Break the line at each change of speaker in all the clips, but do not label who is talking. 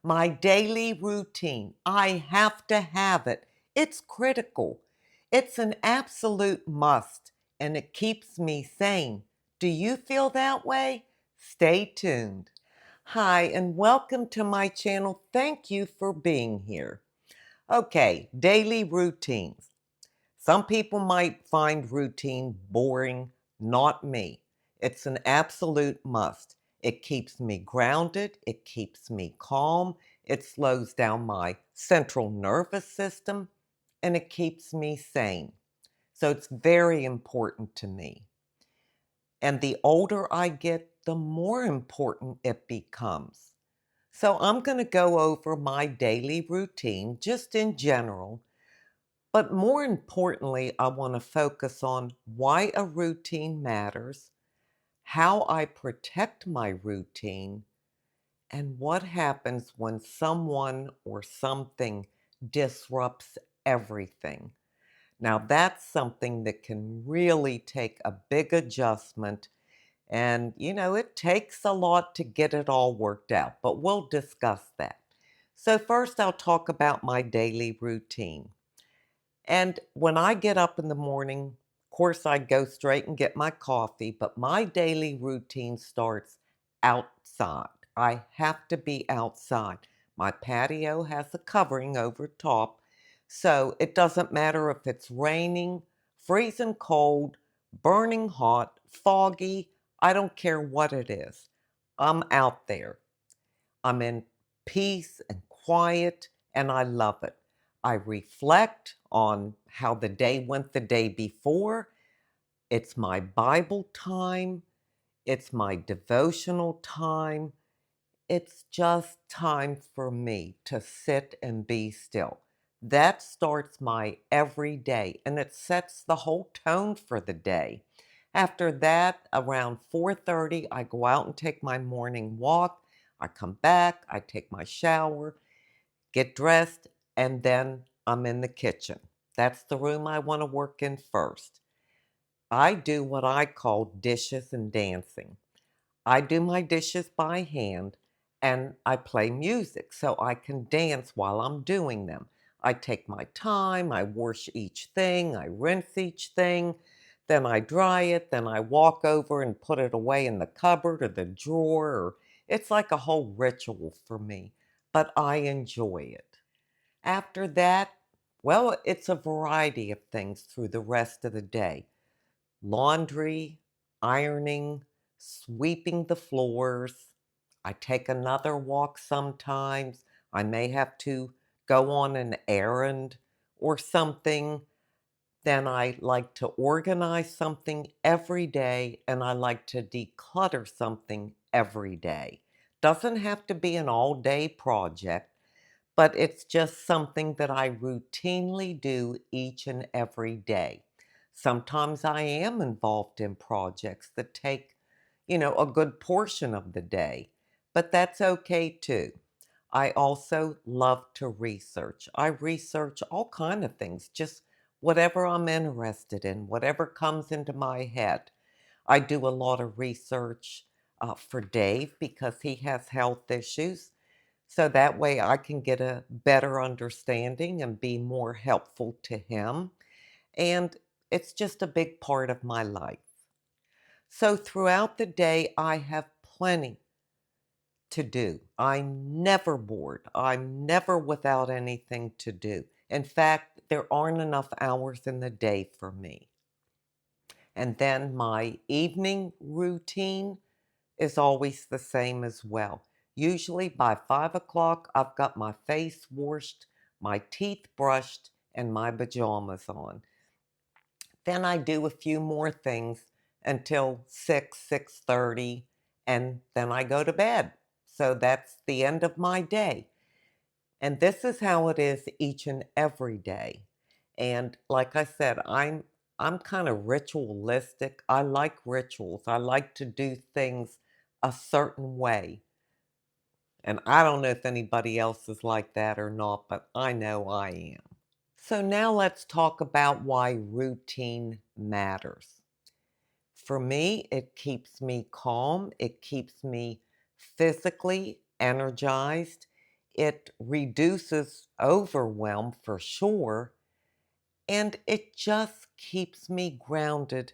My daily routine. I have to have it. It's critical. It's an absolute must, and it keeps me sane. Do you feel that way? Stay tuned. Hi, and welcome to my channel. Thank you for being here. Okay, daily routines. Some people might find routine boring, not me. It's an absolute must. It keeps me grounded, it keeps me calm, it slows down my central nervous system, and it keeps me sane. So it's very important to me. And the older I get, the more important it becomes. So I'm going to go over my daily routine just in general, but more importantly, I want to focus on why a routine matters, how I protect my routine, and what happens when someone or something disrupts everything. Now, that's something that can really take a big adjustment. And, it takes a lot to get it all worked out, but we'll discuss that. So, first, I'll talk about my daily routine. And when I get up in the morning, of course, I go straight and get my coffee, but my daily routine starts outside. I have to be outside. My patio has a covering over top, so it doesn't matter if it's raining, freezing cold, burning hot, foggy, I don't care what it is. I'm out there. I'm in peace and quiet, and I love it. I reflect on how the day went the day before. It's my Bible time. It's my devotional time. It's just time for me to sit and be still. That starts my every day, and it sets the whole tone for the day. After that, around 4:30, I go out and take my morning walk. I come back, I take my shower, get dressed, and then I'm in the kitchen. That's the room I want to work in first. I do what I call dishes and dancing. I do my dishes by hand and I play music so I can dance while I'm doing them. I take my time, I wash each thing, I rinse each thing, then I dry it, then I walk over and put it away in the cupboard or the drawer. It's like a whole ritual for me, but I enjoy it. After that, well, it's a variety of things through the rest of the day. Laundry, ironing, sweeping the floors. I take another walk sometimes. I may have to go on an errand or something. Then I like to organize something every day and I like to declutter something every day. Doesn't have to be an all day project, but it's just something that I routinely do each and every day. Sometimes I am involved in projects that take, a good portion of the day, but that's okay too. I also love to research. I research all kind of things, just whatever I'm interested in, whatever comes into my head. I do a lot of research for Dave because he has health issues. So that way I can get a better understanding and be more helpful to him. And it's just a big part of my life. So throughout the day, I have plenty to do. I'm never bored. I'm never without anything to do. In fact, there aren't enough hours in the day for me. And then my evening routine is always the same as well. Usually by 5 o'clock, I've got my face washed, my teeth brushed, and my pajamas on. Then I do a few more things until 6, 6:30, and then I go to bed. So that's the end of my day. And this is how it is each and every day. And like I said, I'm kind of ritualistic. I like rituals. I like to do things a certain way. And I don't know if anybody else is like that or not, but I know I am. So now let's talk about why routine matters. For me, it keeps me calm. It keeps me physically energized. It reduces overwhelm for sure, and it just keeps me grounded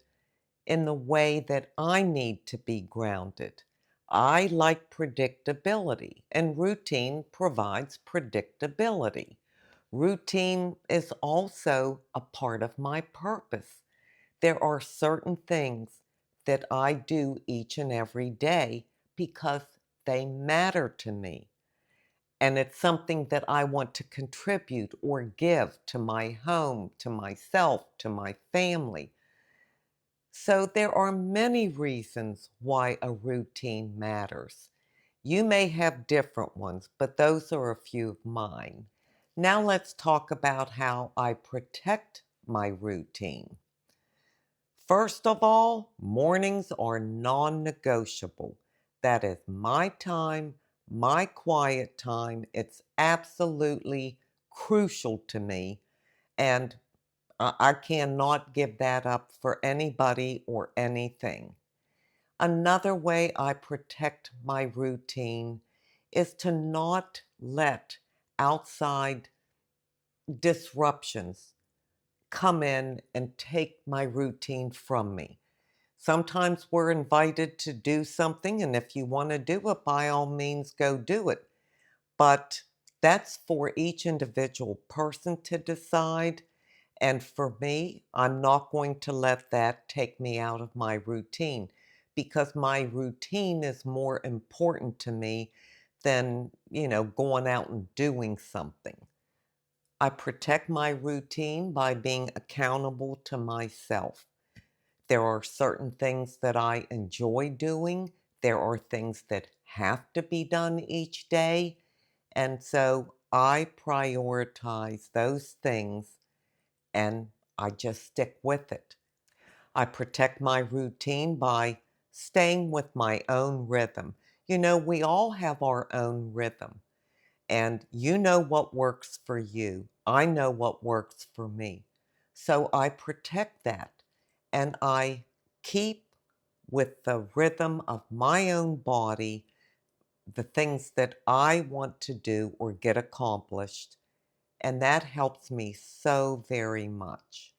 in the way that I need to be grounded. I like predictability, and routine provides predictability. Routine is also a part of my purpose. There are certain things that I do each and every day because they matter to me. And it's something that I want to contribute or give to my home, to myself, to my family. So there are many reasons why a routine matters. You may have different ones, but those are a few of mine. Now let's talk about how I protect my routine. First of all, mornings are non negotiable. That is my time, my quiet time. It's absolutely crucial to me. And I cannot give that up for anybody or anything. Another way I protect my routine is to not let outside disruptions come in and take my routine from me. Sometimes we're invited to do something, and if you want to do it, by all means, go do it. But that's for each individual person to decide. And for me, I'm not going to let that take me out of my routine because my routine is more important to me than, going out and doing something. I protect my routine by being accountable to myself. There are certain things that I enjoy doing. There are things that have to be done each day. And so I prioritize those things and I just stick with it. I protect my routine by staying with my own rhythm. We all have our own rhythm, and you know what works for you. I know what works for me. So I protect that and I keep with the rhythm of my own body, the things that I want to do or get accomplished, and that helps me so very much.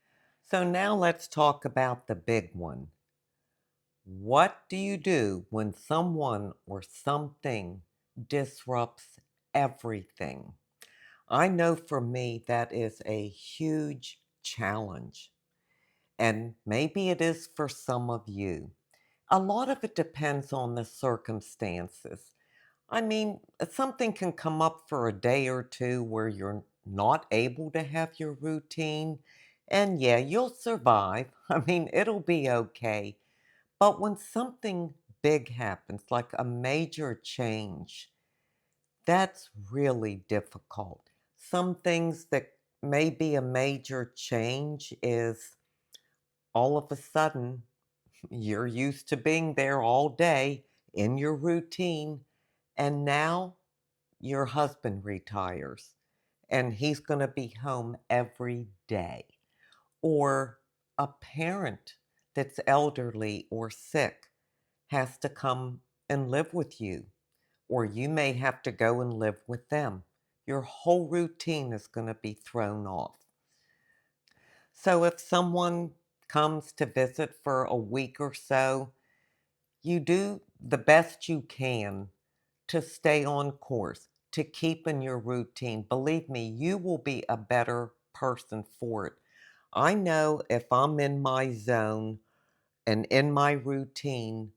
So now let's talk about the big one. What do you do when someone or something disrupts everything? I know for me that is a huge challenge, and maybe it is for some of you. A lot of it depends on the circumstances. I mean, something can come up for a day or two where you're not able to have your routine, and yeah, you'll survive. I mean, it'll be okay. But when something big happens, like a major change, that's really difficult. Some things that may be a major change is all of a sudden you're used to being there all day in your routine, and now your husband retires and he's going to be home every day. Or a parent that's elderly or sick has to come and live with you, or you may have to go and live with them. Your whole routine is going to be thrown off. So if someone comes to visit for a week or so, you do the best you can to stay on course, to keep in your routine. Believe me, you will be a better person for it. I know if I'm in my zone and in my routine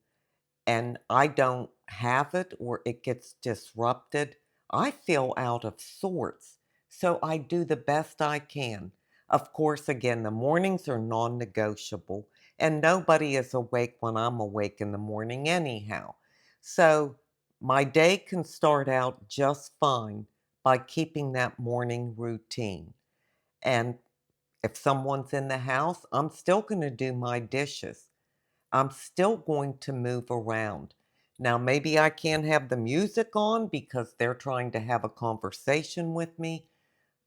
and I don't have it or it gets disrupted, I feel out of sorts. So I do the best I can. Of course, again, the mornings are non negotiable, and nobody is awake when I'm awake in the morning, anyhow. So my day can start out just fine by keeping that morning routine. And if someone's in the house, I'm still going to do my dishes. I'm still going to move around. Now, maybe I can't have the music on because they're trying to have a conversation with me,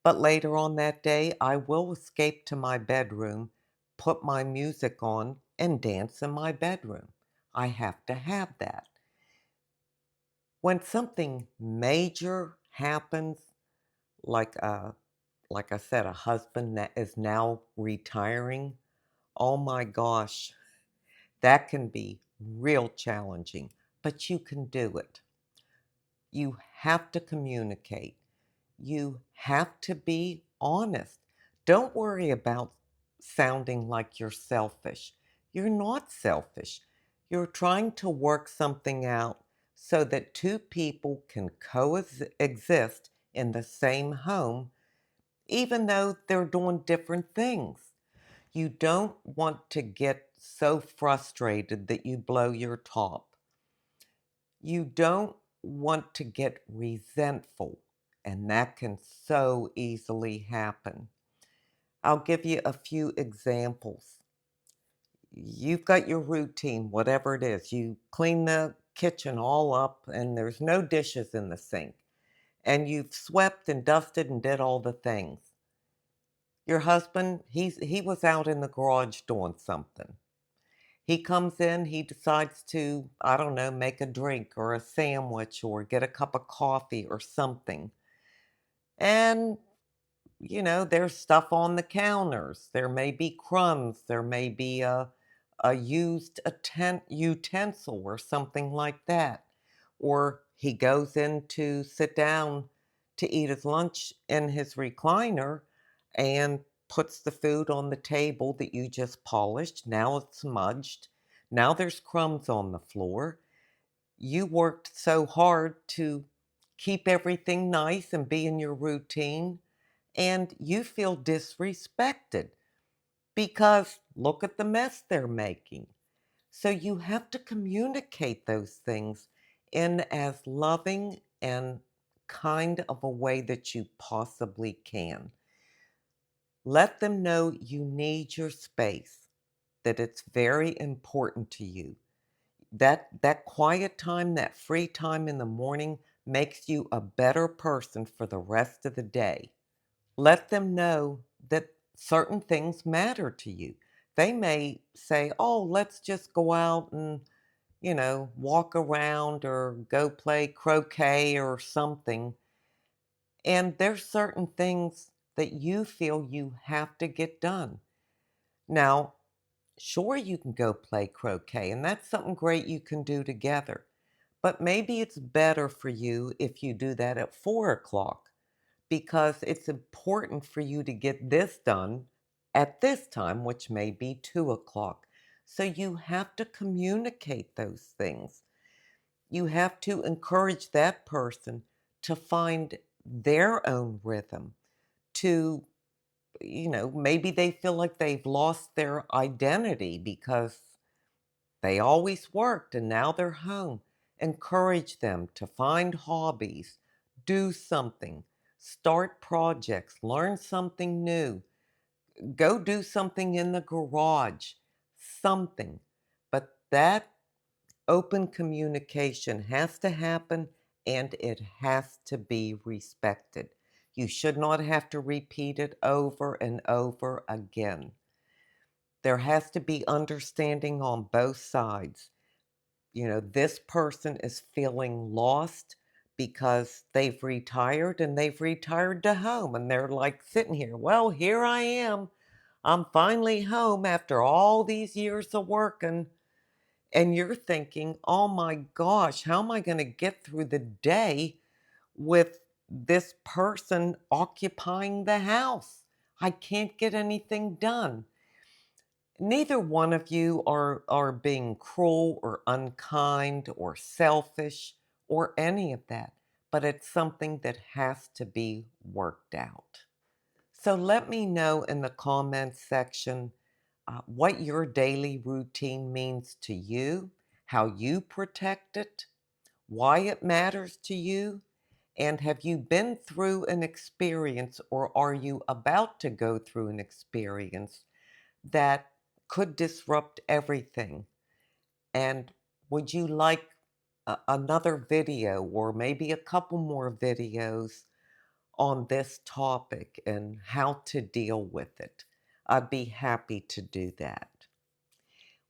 but later on that day, I will escape to my bedroom, put my music on, and dance in my bedroom. I have to have that. When something major happens, like, like I said, a husband that is now retiring, oh my gosh, that can be real challenging, but you can do it. You have to communicate. You have to be honest. Don't worry about sounding like you're selfish. You're not selfish. You're trying to work something out so that two people can coexist in the same home, even though they're doing different things. You don't want to get so frustrated that you blow your top. You don't want to get resentful, and that can so easily happen. I'll give you a few examples. You've got your routine, whatever it is. You clean the kitchen all up, and there's no dishes in the sink, and you've swept and dusted and did all the things. Your husband, he was out in the garage doing something. He comes in, he decides to, I don't know, make a drink or a sandwich or get a cup of coffee or something. And, there's stuff on the counters. There may be crumbs. There may be a used utensil or something like that. Or he goes in to sit down to eat his lunch in his recliner and puts the food on the table that you just polished. Now it's smudged. Now there's crumbs on the floor. You worked so hard to keep everything nice and be in your routine, and you feel disrespected because look at the mess they're making. So you have to communicate those things in as loving and kind of a way that you possibly can. Let them know you need your space, that it's very important to you. That quiet time, that free time in the morning makes you a better person for the rest of the day. Let them know that certain things matter to you. They may say, "Oh, let's just go out and, walk around or go play croquet or something." And there's certain things that you feel you have to get done. Now, sure, you can go play croquet, and that's something great you can do together. But maybe it's better for you if you do that at 4 o'clock because it's important for you to get this done at this time, which may be 2 o'clock. So you have to communicate those things. You have to encourage that person to find their own rhythm, to, maybe they feel like they've lost their identity because they always worked and now they're home. Encourage them to find hobbies, do something, start projects, learn something new, go do something in the garage, something. But that open communication has to happen and it has to be respected. You should not have to repeat it over and over again. There has to be understanding on both sides. This person is feeling lost because they've retired and they've retired to home and they're like sitting here, well, here I am. I'm finally home after all these years of working. And you're thinking, oh my gosh, how am I going to get through the day with this person occupying the house? I can't get anything done. Neither one of you are being cruel or unkind or selfish or any of that, but it's something that has to be worked out. So let me know in the comments section what your daily routine means to you, how you protect it, why it matters to you, and have you been through an experience or are you about to go through an experience that could disrupt everything? And would you like another video or maybe a couple more videos on this topic and how to deal with it? I'd be happy to do that.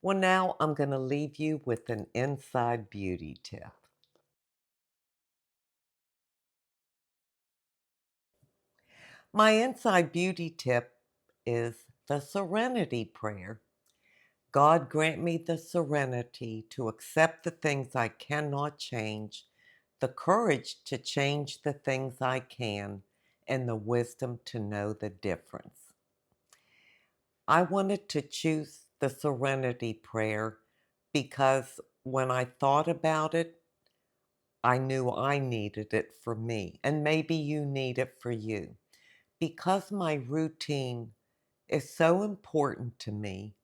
Well, now I'm going to leave you with an inside beauty tip. My inside beauty tip is the serenity prayer. God grant me the serenity to accept the things I cannot change, the courage to change the things I can, and the wisdom to know the difference. I wanted to choose the serenity prayer because when I thought about it, I knew I needed it for me, and maybe you need it for you. Because my routine is so important to me,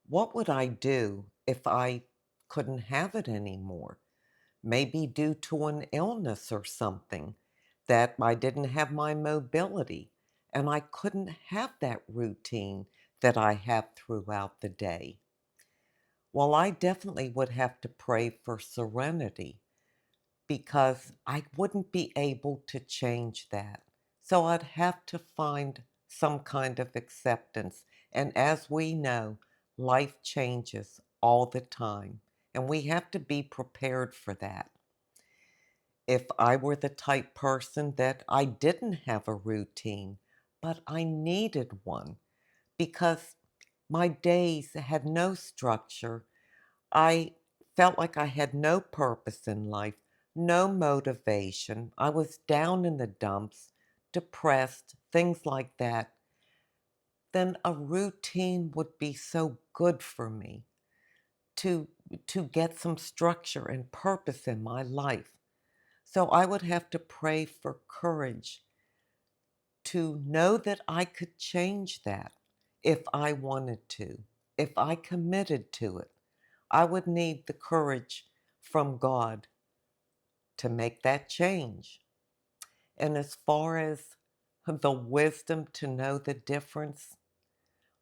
what would I do if I couldn't have it anymore? Maybe due to an illness or something that I didn't have my mobility and I couldn't have that routine that I have throughout the day. Well, I definitely would have to pray for serenity because I wouldn't be able to change that. So I'd have to find some kind of acceptance. And as we know, life changes all the time, and we have to be prepared for that. If I were the type person that I didn't have a routine, but I needed one because my days had no structure, I felt like I had no purpose in life, no motivation. I was down in the dumps, depressed, things like that. Then a routine would be so good for me to to get some structure and purpose in my life. So I would have to pray for courage to know that I could change that if I wanted to, if I committed to it. I would need the courage from God to make that change. And as far as the wisdom to know the difference,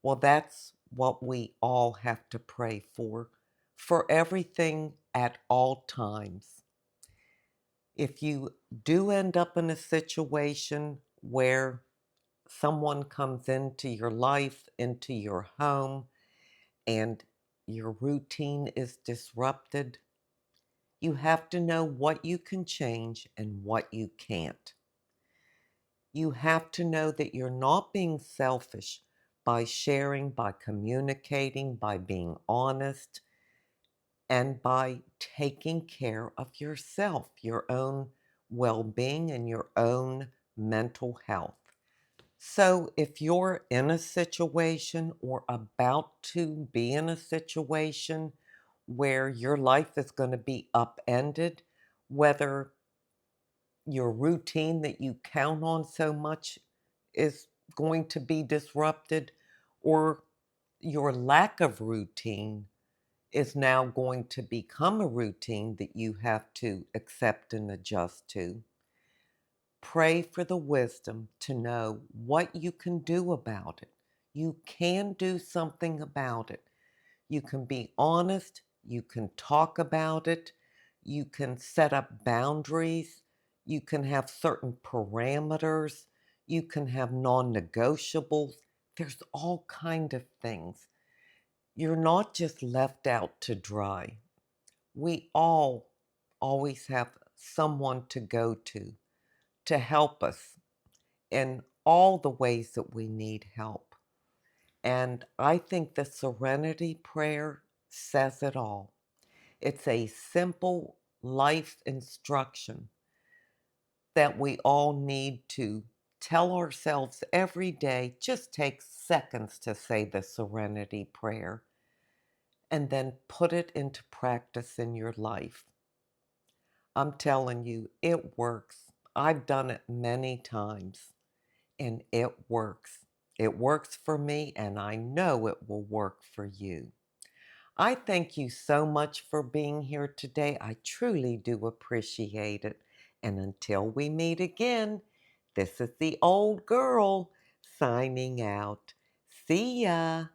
well, that's what we all have to pray for everything at all times. If you do end up in a situation where someone comes into your life, into your home, and your routine is disrupted, you have to know what you can change and what you can't. You have to know that you're not being selfish by sharing, by communicating, by being honest, and by taking care of yourself, your own well being, and your own mental health. So, if you're in a situation or about to be in a situation where your life is going to be upended, whether your routine that you count on so much is going to be disrupted, or your lack of routine is now going to become a routine that you have to accept and adjust to. Pray for the wisdom to know what you can do about it. You can do something about it. You can be honest. You can talk about it. You can set up boundaries. You can have certain parameters. You can have non-negotiables. There's all kind of things. You're not just left out to dry. We all always have someone to go to help us in all the ways that we need help. And I think the serenity prayer says it all. It's a simple life instruction that we all need to tell ourselves every day. Just take seconds to say the serenity prayer and then put it into practice in your life. I'm telling you, it works. I've done it many times and it works. It works for me, and I know it will work for you. I thank you so much for being here today. I truly do appreciate it. And until we meet again, this is the old girl signing out. See ya.